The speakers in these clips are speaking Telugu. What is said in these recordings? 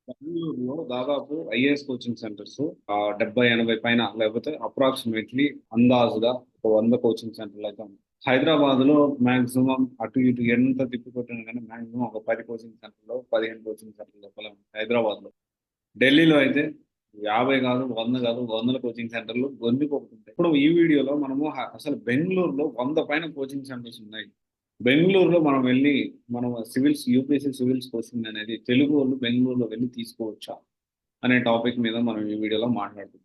బెంగళూరులో దాదాపు ఐఏఎస్ కోచింగ్ సెంటర్స్ 70-80 పైన లేకపోతే అప్రాక్సిమేట్లీ అందాజుగా ఒక 100 కోచింగ్ సెంటర్లు అయితే ఉన్నాయి. హైదరాబాద్ లో మాక్సిమం అటు ఇటు ఎంత తిప్పికొట్టినా కానీ మాక్సిమం ఒక 10 కోచింగ్ సెంటర్లు 15 కోచింగ్ సెంటర్లు లోపల ఉన్నాయి హైదరాబాద్ లో. ఢిల్లీలో అయితే 50 కాదు 100 కాదు 100 కోచింగ్ సెంటర్లు గొంతుకొకుంటాయి. ఇప్పుడు ఈ వీడియోలో మనము అసలు బెంగళూరులో 100 పైన కోచింగ్ సెంటర్స్ ఉన్నాయి. బెంగళూరులో మనం సివిల్స్ యూపీఎస్సీ సివిల్స్ కోచింగ్ అనేది తెలుగు వాళ్ళు బెంగళూరులో వెళ్ళి తీసుకోవచ్చా అనే టాపిక్ మీద మనం ఈ వీడియోలో మాట్లాడుతున్నాం.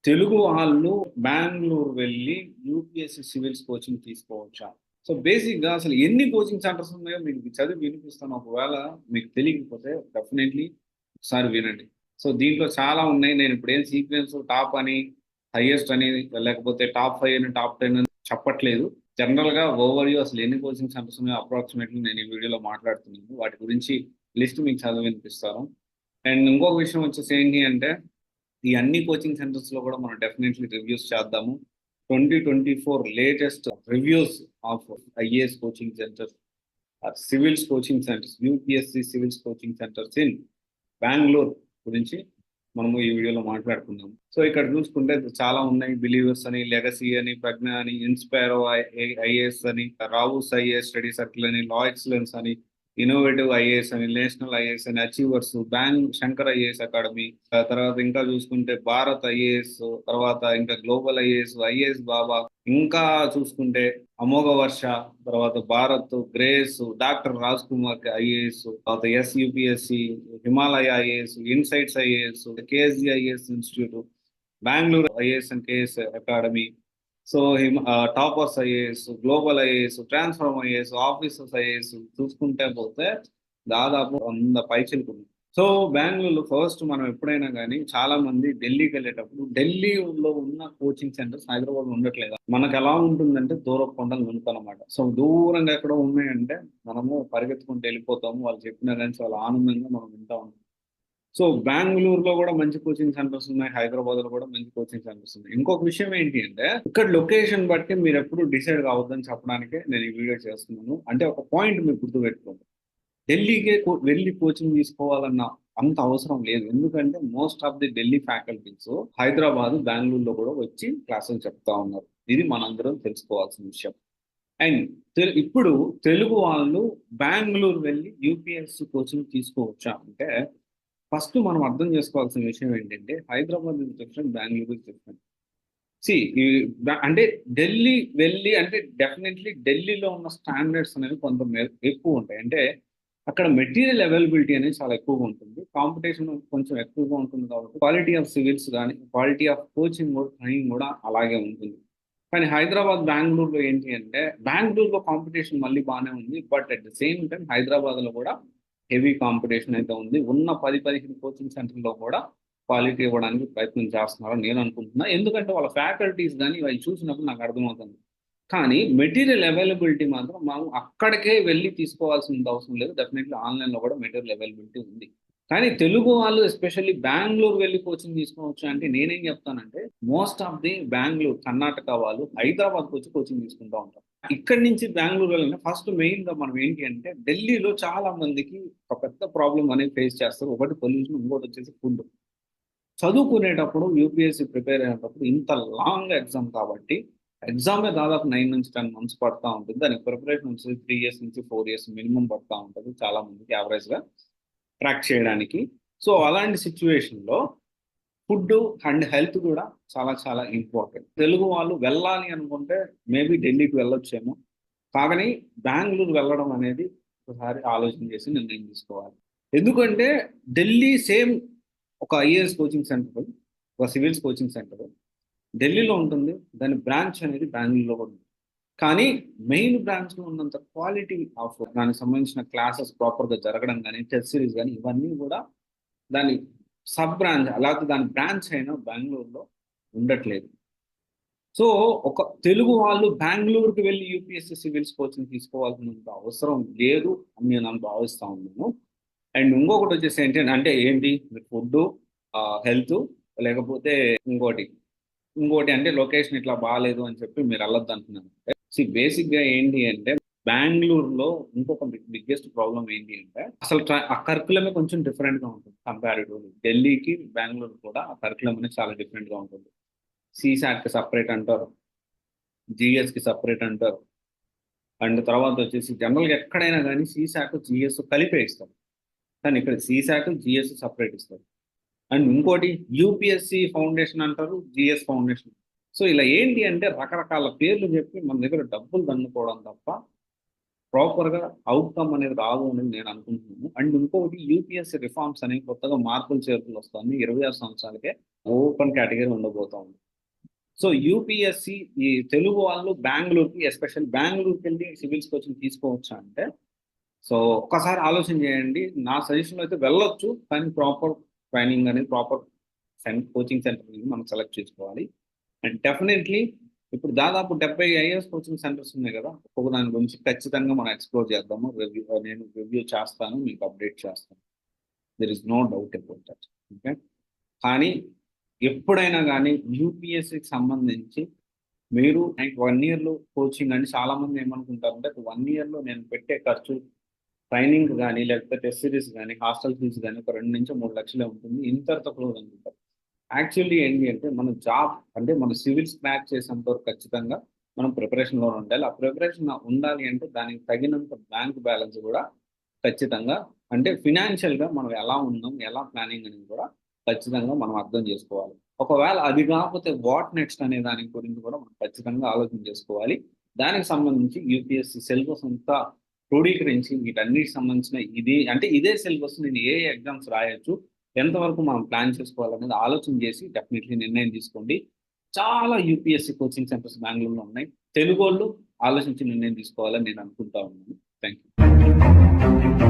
తెలుగు వాళ్ళు బెంగళూరు వెళ్ళి యూపీఎస్సీ సివిల్స్ కోచింగ్ తీసుకోవచ్చా? సో బేసిక్ గా అసలు ఎన్ని కోచింగ్ సెంటర్స్ ఉన్నాయో మీకు చదివి వినిపిస్తాను. ఒకవేళ మీకు తెలియకపోతే డెఫినెట్లీ ఒకసారి వినండి. సో దీంట్లో చాలా ఉన్నాయి. నేను ఇప్పుడు ఏం సీక్వెన్స్ టాప్ అని హైయెస్ట్ అని లేకపోతే టాప్ 5 అని టాప్ 10 అని చెప్పట్లేదు. జనరల్ గా ఓవర్ వ్యూ అసలు ఎన్ని కోచింగ్ సెంటర్స్ ఉన్నాయో అప్రాక్సిమేట్లీ నేను ఈ వీడియోలో మాట్లాడుతున్నాను. వాటి గురించి లిస్ట్ మీకు చదివి వినిపిస్తాను. అండ్ ఇంకొక విషయం వచ్చేసి ఏంటి అంటే ఈ అన్ని కోచింగ్ సెంటర్స్ లో కూడా మనం డెఫినెట్లీ రివ్యూస్ చేద్దాము. 2024 latest reviews of IAS coaching centres, civils coaching centres, UPSC civils coaching centres in Bengaluru గురించి మనము ఈ వీడియోలో మాట్లాడుకుందాం. సో ఇక్కడ చూసుకుంటే చాలా ఉన్నాయి. బిలీవర్స్ అని, లెగసీ అని, ప్రజ్ఞ అని, ఇన్స్పైరో ఐఏఎస్ అని, రావుస్ ఐఏఎస్ స్టడీ సర్కిల్ అని, లా ఎక్సలెన్స్ అని, ఇన్నోవేటివ్ ఐఏఎస్ అని, నేషనల్ ఐఏఎస్ అని, అచీవర్స్, శంకర్ ఐఏఎస్ అకాడమీ, తర్వాత ఇంకా చూసుకుంటే భారత్ ఐఏఎస్, తర్వాత ఇంకా గ్లోబల్ ఐఏఎస్, ఐఏఎస్ బాబా, ఇంకా చూసుకుంటే అమోఘ వర్ష, తర్వాత Bharat, Grace, doctor Raj Kumar IAS, తర్వాత ఎస్యుపిఎస్సి, Himalaya IAS, Insights IAS, KSG IAS institute, Bengaluru IAS and KS academy, so toppers IAS, global IAS, transform IAS, officers IAS చూసుకుంటే పోతే దాదాపు 100 పైచిలకు ఉంది. సో బెంగళూరులో ఫస్ట్ మనం ఎప్పుడైనా కానీ చాలా మంది ఢిల్లీకి వెళ్ళేటప్పుడు ఢిల్లీలో ఉన్న కోచింగ్ సెంటర్స్ హైదరాబాద్ ఉండట్లేదు. మనకు ఎలా ఉంటుందంటే దూరం కొండలు ఉంటుందన్నమాట. సో దూరంగా ఎక్కడో ఉన్నాయంటే మనము పరిగెత్తుకుంటూ వెళ్ళిపోతాము. వాళ్ళు చెప్పినా కానీ చాలా ఆనందంగా మనం వింటా ఉంటాం. సో బెంగళూరులో కూడా మంచి కోచింగ్ సెంటర్స్ ఉన్నాయి, హైదరాబాద్ లో కూడా మంచి కోచింగ్ సెంటర్స్ ఉన్నాయి. ఇంకొక విషయం ఏంటి అంటే ఇక్కడ లొకేషన్ బట్టి మీరు ఎప్పుడు డిసైడ్ కావద్దని చెప్పడానికి నేను ఈ వీడియో చేస్తున్నాను. అంటే ఒక పాయింట్ మీరు గుర్తుపెట్టుకోండి, ఢిల్లీకే వెళ్ళి కోచింగ్ తీసుకోవాలన్న అంత అవసరం లేదు. ఎందుకంటే most of the Delhi faculties Hyderabad, బెంగళూరులో కూడా వచ్చి క్లాసులు చెప్తా ఉన్నారు. ఇది మనందరం తెలుసుకోవాల్సిన విషయం. అండ్ ఇప్పుడు తెలుగు వాళ్ళు బెంగళూరు వెళ్ళి యూపీఎస్సీ కోచింగ్ తీసుకోవచ్చా అంటే ఫస్ట్ మనం అర్థం చేసుకోవాల్సిన విషయం ఏంటంటే Hyderabad is different, Bengaluru is different. సి అంటే ఢిల్లీ వెళ్ళి అంటే డెఫినెట్లీ ఢిల్లీలో ఉన్న స్టాండర్డ్స్ అనేవి కొంత ఎక్కువ ఉంటాయి. అంటే అక్కడ మెటీరియల్ అవైలబిలిటీ అనేది చాలా ఎక్కువగా ఉంటుంది, కాంపిటీషన్ కొంచెం ఎక్కువగా ఉంటుంది. కాబట్టి క్వాలిటీ ఆఫ్ సివిల్స్ కానీ క్వాలిటీ ఆఫ్ కోచింగ్ కూడా ట్రైనింగ్ కూడా అలాగే ఉంటుంది. కానీ హైదరాబాద్, బెంగళూరులో ఏంటి అంటే బెంగళూరులో కాంపిటీషన్ మళ్ళీ బాగానే ఉంది, but at the same time హైదరాబాద్లో కూడా హెవీ కాంపిటీషన్ అయితే ఉంది. ఉన్న 10-15 కోచింగ్ సెంటర్లో కూడా క్వాలిటీ ఇవ్వడానికి ప్రయత్నం చేస్తున్నారని నేను అనుకుంటున్నా. ఎందుకంటే వాళ్ళ ఫ్యాకల్టీస్ కానీ అవి చూసినప్పుడు నాకు అర్థమవుతుంది. కానీ మెటీరియల్ అవైలబిలిటీ మాత్రం మనం అక్కడికే వెళ్ళి తీసుకోవాల్సిన అవసరం లేదు. డెఫినెట్లీ ఆన్లైన్లో కూడా మెటీరియల్ అవైలబిలిటీ ఉంది. కానీ తెలుగు వాళ్ళు ఎస్పెషల్లీ బెంగళూరు వెళ్ళి కోచింగ్ తీసుకోవచ్చు అంటే నేనేం చెప్తానంటే most of the Bengaluru, Karnataka వాళ్ళు హైదరాబాద్కి వచ్చి కోచింగ్ తీసుకుంటూ ఉంటారు. ఇక్కడి నుంచి బెంగళూరు వెళ్ళిన ఫస్ట్ మెయిన్ గా మనం ఏంటి అంటే ఢిల్లీలో చాలా మందికి ఒక పెద్ద ప్రాబ్లం అనేది ఫేస్ చేస్తారు. ఒకటి పొల్యూషన్, ఇంకోటి వచ్చేసి ఫుడ్. చదువుకునేటప్పుడు యూపీఎస్సీ ప్రిపేర్ అయ్యేటప్పుడు ఇంత లాంగ్ ఎగ్జామ్ కాబట్టి ఎగ్జామే దాదాపు 9 నుంచి 10 months పడతా ఉంటుంది. దానికి ప్రిపరేషన్ వచ్చేసి 3 years నుంచి 4 years మినిమం పడతా ఉంటుంది చాలా మందికి యావరేజ్ గా ట్రాక్ చేయడానికి. సో అలాంటి సిచ్యువేషన్లో ఫుడ్ అండ్ హెల్త్ కూడా చాలా చాలా ఇంపార్టెంట్. తెలుగు వాళ్ళు వెళ్ళాలి అనుకుంటే మేబీ ఢిల్లీకి వెళ్ళొచ్చేమో, కానీ బెంగళూరు వెళ్ళడం అనేది ఒకసారి ఆలోచన చేసి నిర్ణయం తీసుకోవాలి. ఎందుకంటే ఢిల్లీ సేమ్ ఒక ఐఏఎస్ కోచింగ్ సెంటర్, ఒక సివిల్స్ కోచింగ్ సెంటర్ ఢిల్లీలో ఉంటుంది, దాని బ్రాంచ్ అనేది బెంగళూరులో కూడా ఉంది. కానీ మెయిన్ బ్రాంచ్ లో ఉన్నంత క్వాలిటీ ఆఫ్ దానికి సంబంధించిన క్లాసెస్ ప్రాపర్ గా జరగడం కానీ, టెస్ట్ సిరీస్ కానీ ఇవన్నీ కూడా దాని సబ్ బ్రాంచ్ అలాగే దాని బ్రాంచ్ అయినా బెంగళూరులో ఉండట్లేదు. సో ఒక తెలుగు వాళ్ళు బెంగళూరుకి వెళ్ళి యూపీఎస్సీ సివిల్స్ కోచింగ్ తీసుకోవాల్సినంత అవసరం లేదు అని నేను భావిస్తా ఉన్నాను. అండ్ ఇంకొకటి వచ్చేసి ఏంటి ఏంటి ఫుడ్, హెల్త్, లేకపోతే ఇంకోటి ఇంకోటి అంటే లొకేషన్ ఇట్లా బాగాలేదు అని చెప్పి మీరు వెళ్ళొద్దు అంటున్నాను. బేసిక్ గా ఏంటి అంటే బెంగుళూరులో ఇంకొక బిగ్గెస్ట్ ప్రాబ్లం ఏంటి అంటే అసలు ఆ కరికులమే కొంచెం డిఫరెంట్ గా ఉంటుంది కంపారిటివ్లీ. ఢిల్లీకి బెంగళూరు కూడా ఆ కరికులం అనేది చాలా డిఫరెంట్ గా ఉంటుంది. సిసాట్ కి సపరేట్ అంటారు, జిఎస్ కి సపరేట్ అంటారు. అండ్ తర్వాత వచ్చేసి జనరల్గా ఎక్కడైనా కానీ సిసాట్ జిఎస్ కలిపే ఇస్తారు. కానీ ఇక్కడ సిసాట్ జిఎస్ సపరేట్ ఇస్తారు. అండ్ ఇంకోటి యూపీఎస్సి ఫౌండేషన్ అంటారు, జిఎస్ ఫౌండేషన్. సో ఇలా ఏంటి అంటే రకరకాల పేర్లు చెప్పి మన దగ్గర డబ్బులు దండుకోవడం తప్ప ప్రాపర్గా అవుట్కమ్ అనేది రాదు అనేది నేను అనుకుంటున్నాను. అండ్ ఇంకొకటి యూపీఎస్సి రిఫార్మ్స్ అనేవి కొత్తగా మార్పులు చేర్పులు వస్తుంది. 26 సంవత్సరాలకే ఓపెన్ కేటగిరీ ఉండబోతా ఉంది. సో యూపీఎస్సి ఈ తెలుగు వాళ్ళు బెంగళూరుకి, ఎస్పెషల్ బెంగళూరుకి వెళ్ళి సివిల్స్ కోచింగ్ తీసుకోవచ్చా అంటే, సో ఒక్కసారి ఆలోచన చేయండి. నా సజెషన్లో అయితే వెళ్ళొచ్చు, కానీ ప్రాపర్ ట్రైనింగ్ అనేది ప్రాపర్ కోచింగ్ సెంటర్ మనం సెలెక్ట్ చేసుకోవాలి. అండ్ డెఫినెట్లీ ఇప్పుడు దాదాపు 70 ఐఏఎస్ కోచింగ్ సెంటర్స్ ఉన్నాయి కదా, ఒక్కొక్క దాని గురించి ఖచ్చితంగా మనం ఎక్స్ప్లోర్ చేద్దాము. నేను రివ్యూ చేస్తాను, మీకు అప్డేట్ చేస్తాను. There is no doubt about that. Okay, కానీ ఎప్పుడైనా కానీ యూపీఎస్సికి సంబంధించి మీరు 1 ఇయర్లో కోచింగ్ అని చాలా మంది ఏమనుకుంటారంటే 1 ఇయర్లో నేను పెట్టే ఖర్చు ట్రైనింగ్ కానీ లేకపోతే టెస్ట్ సిరీస్ కానీ హాస్టల్ ఫీజు కానీ ఒక 2 నుంచి 3 లక్షలే ఉంటుంది, ఇంతటితో క్లోజ్ అనుకుంటారు. యాక్చువల్లీ ఏంటి అంటే మన జాబ్ అంటే మన సివిల్స్ క్రాక్ చేసేంత వరకు ఖచ్చితంగా మనం ప్రిపరేషన్లో ఉండాలి. ఆ ప్రిపరేషన్ ఉండాలి అంటే దానికి తగినంత బ్యాంక్ బ్యాలెన్స్ కూడా ఖచ్చితంగా, అంటే ఫినాన్షియల్గా మనం ఎలా ఉన్నాం, ఎలా ప్లానింగ్ అనేది కూడా ఖచ్చితంగా మనం అర్థం చేసుకోవాలి. ఒకవేళ అది కాకపోతే వాట్ నెక్స్ట్ అనే దాని గురించి కూడా మనం ఖచ్చితంగా ఆలోచన చేసుకోవాలి. దానికి సంబంధించి యూపీఎస్సీ సిలబస్ అంతా క్రోడీకరించి వీటన్నిటికి సంబంధించిన ఇదే సిలబస్ నేను ఏ ఎగ్జామ్స్ రాయొచ్చు, ఎంతవరకు మనం ప్లాన్ చేసుకోవాలనేది ఆలోచన చేసి డెఫినెట్లీ నిర్ణయం తీసుకోండి. చాలా యూపీఎస్సీ కోచింగ్ సెంటర్స్ బెంగళూరులో ఉన్నాయి. తెలుగు వాళ్ళు ఆలోచించి నిర్ణయం తీసుకోవాలని నేను అనుకుంటా ఉన్నాను. Thank you.